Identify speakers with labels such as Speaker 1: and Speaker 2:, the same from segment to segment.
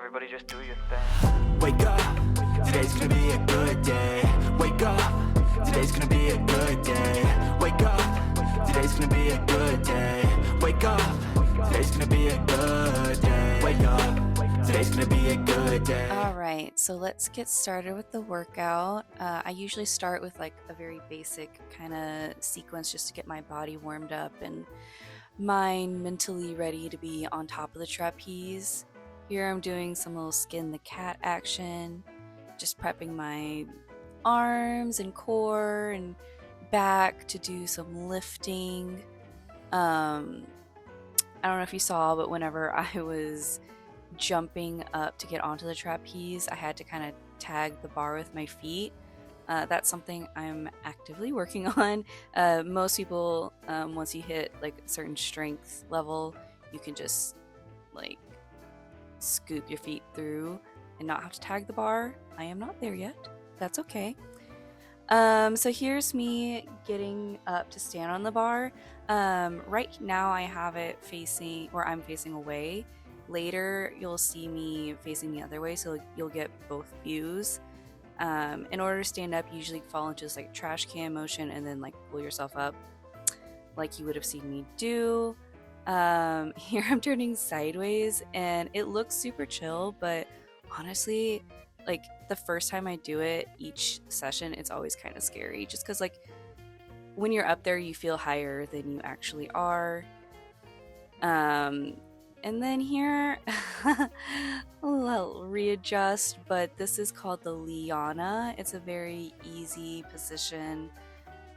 Speaker 1: everybody just do your thing.
Speaker 2: Wake up, today's gonna be a good day. Wake up, today's gonna be a good day. Wake up, today's gonna be a good day. Wake up, today's gonna be a good day. Wake up, today's gonna be a good day.
Speaker 3: Alright, so let's get started with the workout. I usually start with like a very basic kind of sequence just to get my body warmed up and mind mentally ready to be on top of the trapeze. Here I'm doing some little skin the cat action, just prepping my arms and core and back to do some lifting. I don't know if you saw, but whenever I was jumping up to get onto the trapeze, I had to kind of tag the bar with my feet. That's something I'm actively working on. Most people, once you hit like a certain strength level, you can just like scoop your feet through and not have to tag the bar. I am not there yet. That's okay. So here's me getting up to stand on the bar. Right now I have it facing, or I'm facing away. Later you'll see me facing the other way, so you'll get both views. In order to stand up, you usually fall into this like trash can motion and then like pull yourself up like you would have seen me do. Here I'm turning sideways and it looks super chill, but honestly, like the first time I do it each session, it's always kind of scary just because like when you're up there you feel higher than you actually are. And then here I'll readjust, but this is called the Liana. It's a very easy position.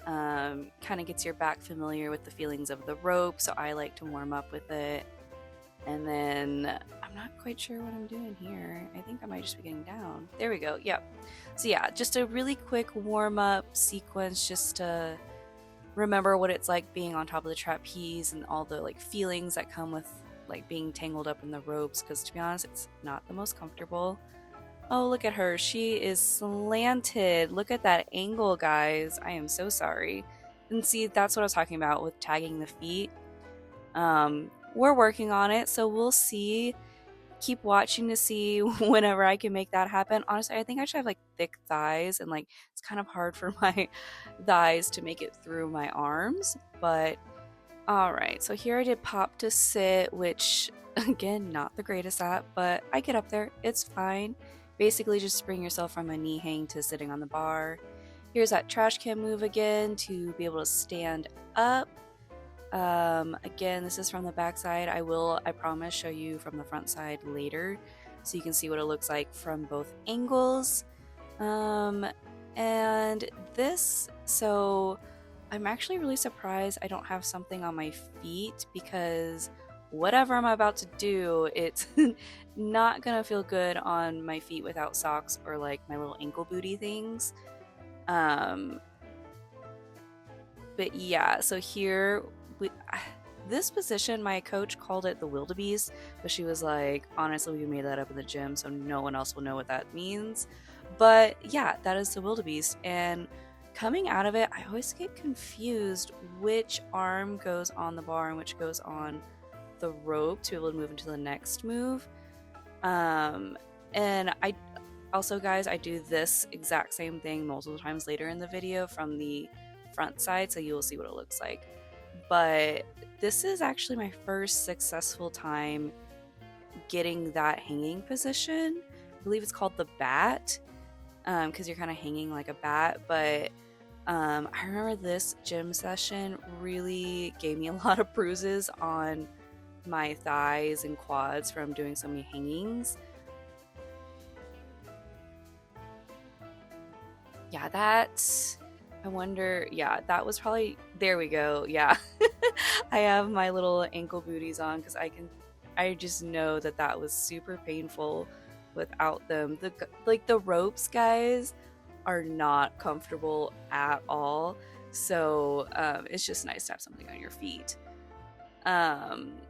Speaker 3: Kind of gets your back familiar with the feelings of the rope, so I like to warm up with it. And then I'm not quite sure what I'm doing here. I think I might just be getting down. There we go. Yep. So yeah, just a really quick warm up sequence just to remember what it's like being on top of the trapeze and all the like feelings that come with like being tangled up in the ropes, because to be honest, it's not the most comfortable. Oh, look at her. She is slanted. Look at that angle, guys. I am so sorry. And see, that's what I was talking about with tagging the feet. We're working on it, so we'll see. Keep watching to see whenever I can make that happen. Honestly, I think I should have like thick thighs, and like it's kind of hard for my thighs to make it through my arms. But alright, so here I did pop to sit, which again, not the greatest at, but I get up there. It's fine. Basically just bring yourself from a knee hang to sitting on the bar. Here's that trash can move again to be able to stand up. Again, this is from the back side. I promise, show you from the front side later so you can see what it looks like from both angles. And this, so I'm actually really surprised I don't have something on my feet, because whatever I'm about to do, it's not gonna feel good on my feet without socks or like my little ankle booty things. But yeah, so here this position, my coach called it the wildebeest, but she was like, honestly, we made that up in the gym, so no one else will know what that means. But yeah, that is the wildebeest. And coming out of it, I always get confused which arm goes on the bar and which goes on the rope to be able to move into the next move. And I also, guys, I do this exact same thing multiple times later in the video from the front side, so you will see what it looks like. But this is actually my first successful time getting that hanging position. I believe it's called the bat, because you're kind of hanging like a bat. But I remember this gym session really gave me a lot of bruises on my thighs and quads from doing so many hangings. Yeah, I wonder, yeah, that was probably, there we go, yeah. I have my little ankle booties on because I just know that that was super painful without them. The ropes, guys, are not comfortable at all. So it's just nice to have something on your feet.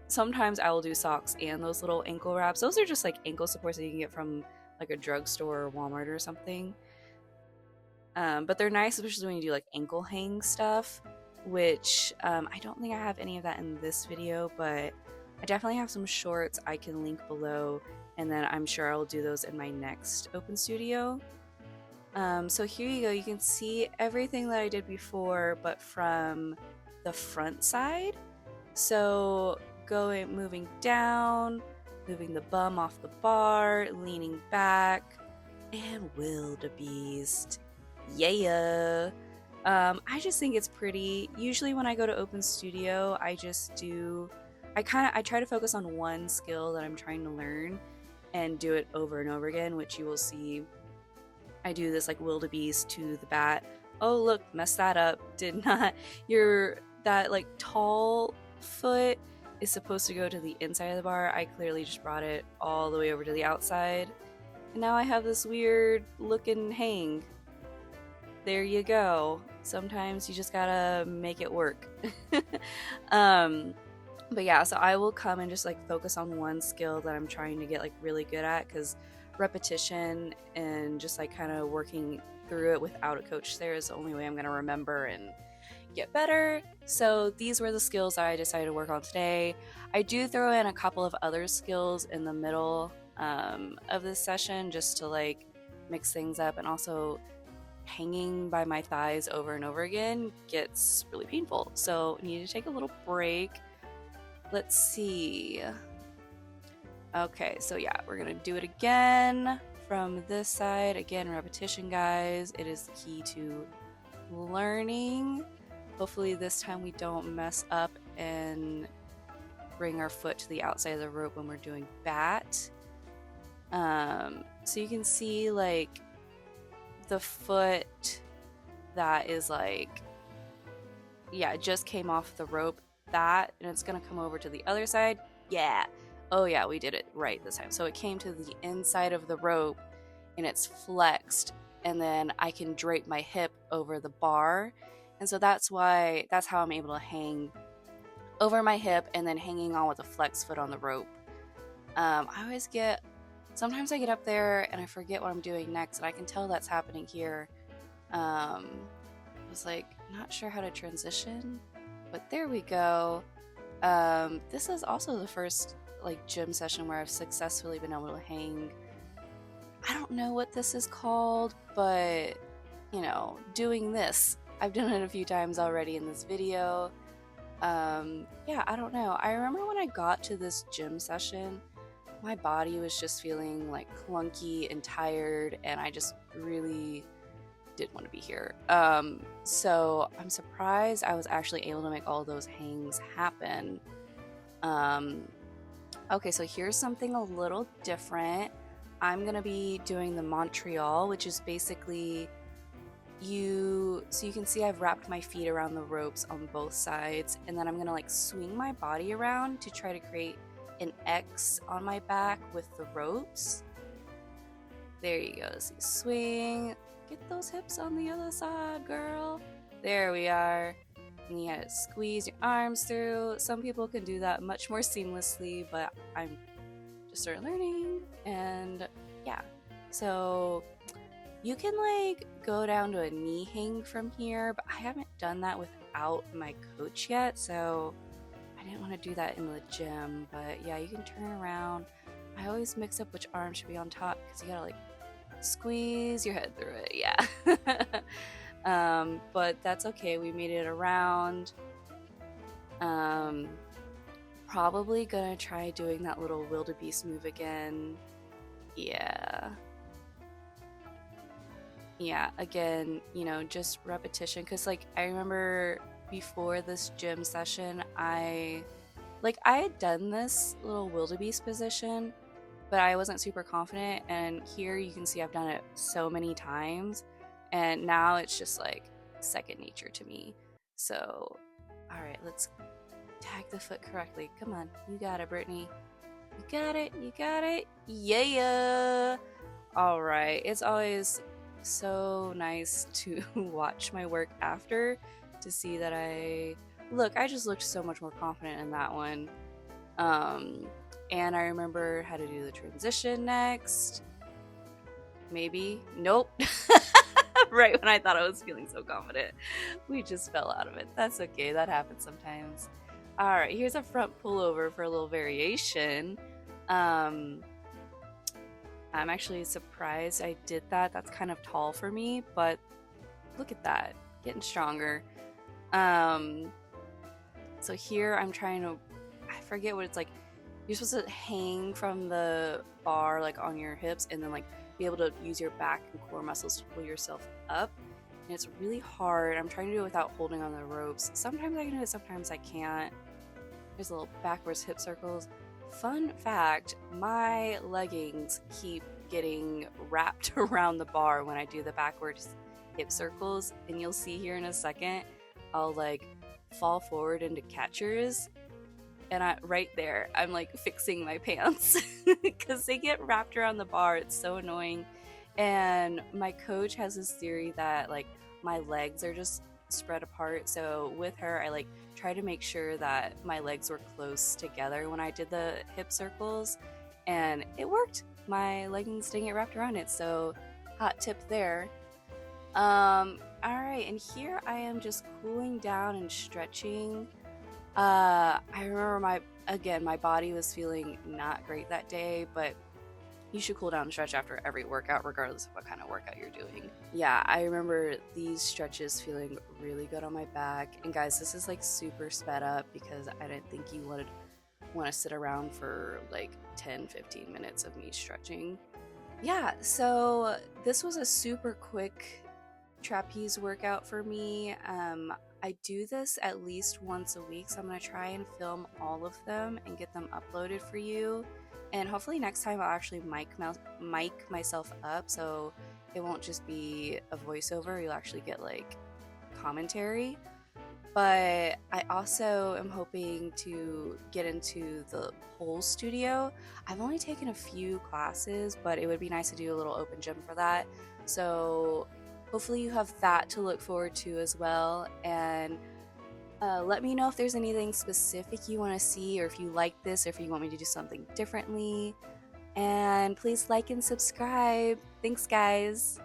Speaker 3: Sometimes I will do socks and those little ankle wraps. Those are just like ankle supports that you can get from like a drugstore or Walmart or something. But they're nice, especially when you do like ankle hang stuff, which I don't think I have any of that in this video, but I definitely have some shorts I can link below and then I'm sure I'll do those in my next open studio. So here you go, you can see everything that I did before, but from the front side. So moving down, moving the bum off the bar, leaning back, and wildebeest. Yeah. I just think it's pretty. Usually when I go to open studio, I try to focus on one skill that I'm trying to learn and do it over and over again, which you will see. I do this like wildebeest to the bat. Oh look, messed that up. Did not. That like tall foot is supposed to go to the inside of the bar. I clearly just brought it all the way over to the outside. And now I have this weird looking hang. There you go. Sometimes you just gotta make it work. But yeah, so I will come and just like focus on one skill that I'm trying to get like really good at, because repetition and just like kind of working through it without a coach there is the only way I'm gonna remember and get better. So these were the skills that I decided to work on today. I do throw in a couple of other skills in the middle of this session just to like mix things up, and also hanging by my thighs over and over again gets really painful, so I need to take a little break. Let's see. Okay, so yeah, we're gonna do it again from this side. Again, repetition, guys. It is the key to learning. Hopefully this time we don't mess up and bring our foot to the outside of the rope when we're doing bat. So you can see like the foot that is like, yeah, it just came off the rope, and it's gonna come over to the other side. Yeah. Oh yeah, we did it right this time. So it came to the inside of the rope and it's flexed, and then I can drape my hip over the bar. And so that's how I'm able to hang over my hip and then hanging on with a flex foot on the rope. Sometimes I get up there and I forget what I'm doing next, and I can tell that's happening here. I was like, not sure how to transition, but there we go. This is also the first like gym session where I've successfully been able to hang. I don't know what this is called, but doing this, I've done it a few times already in this video. Yeah, I don't know. I remember when I got to this gym session, my body was just feeling like clunky and tired, and I just really didn't want to be here. So I'm surprised I was actually able to make all those hangs happen. Okay, so here's something a little different. I'm gonna be doing the Montreal, which is basically so you can see I've wrapped my feet around the ropes on both sides, and then I'm gonna like swing my body around to try to create an X on my back with the ropes. There you go. So you swing, get those hips on the other side, girl. There we are. And you gotta squeeze your arms through. Some people can do that much more seamlessly, but I'm just started learning. And yeah, so you can like go down to a knee hang from here, but I haven't done that without my coach yet, so I didn't want to do that in the gym. But yeah, you can turn around. I always mix up which arm should be on top because you gotta like squeeze your head through it. Yeah. But that's okay. We made it around. Probably gonna try doing that little wildebeest move again. Yeah. Yeah, again, just repetition. Because, like, I remember before this gym session, I had done this little wildebeest position, but I wasn't super confident. And here you can see I've done it so many times. And now it's just, like, second nature to me. So, all right, let's tag the foot correctly. Come on. You got it, Brittany. You got it. You got it. Yeah. All right. It's always so nice to watch my work after to see that I just looked so much more confident in that one. And I remember how to do the transition next. Maybe. Nope. Right when I thought I was feeling so confident, we just fell out of it. That's okay. That happens sometimes. All right, here's a front pullover for a little variation. I'm actually surprised I did that. That's kind of tall for me, but look at that, getting stronger. Um, so here I'm trying to, I forget what it's like. You're supposed to hang from the bar like on your hips and then like be able to use your back and core muscles to pull yourself up. And it's really hard. I'm trying to do it without holding on the ropes. Sometimes I can do it, sometimes I can't. There's little backwards hip circles. Fun fact, my leggings keep getting wrapped around the bar when I do the backwards hip circles, and you'll see here in a second, I'll like fall forward into catchers, and right there, I'm like fixing my pants because they get wrapped around the bar. It's so annoying. And my coach has this theory that like my legs are just spread apart. So with her, I like try to make sure that my legs were close together when I did the hip circles, and it worked. My leggings didn't get wrapped around it. So hot tip there. All right, and here I am just cooling down and stretching. I remember my body was feeling not great that day, but you should cool down and stretch after every workout, regardless of what kind of workout you're doing. Yeah, I remember these stretches feeling really good on my back. And guys, this is like super sped up because I didn't think you want to sit around for like 10-15 minutes of me stretching. Yeah, so this was a super quick trapeze workout for me. I do this at least once a week, so I'm going to try and film all of them and get them uploaded for you. And hopefully next time I'll actually mic myself up, so it won't just be a voiceover, you'll actually get like commentary. But I also am hoping to get into the pole studio. I've only taken a few classes, but it would be nice to do a little open gym for that. So hopefully you have that to look forward to as well. And let me know if there's anything specific you want to see, or if you like this, or if you want me to do something differently. And please like and subscribe. Thanks, guys.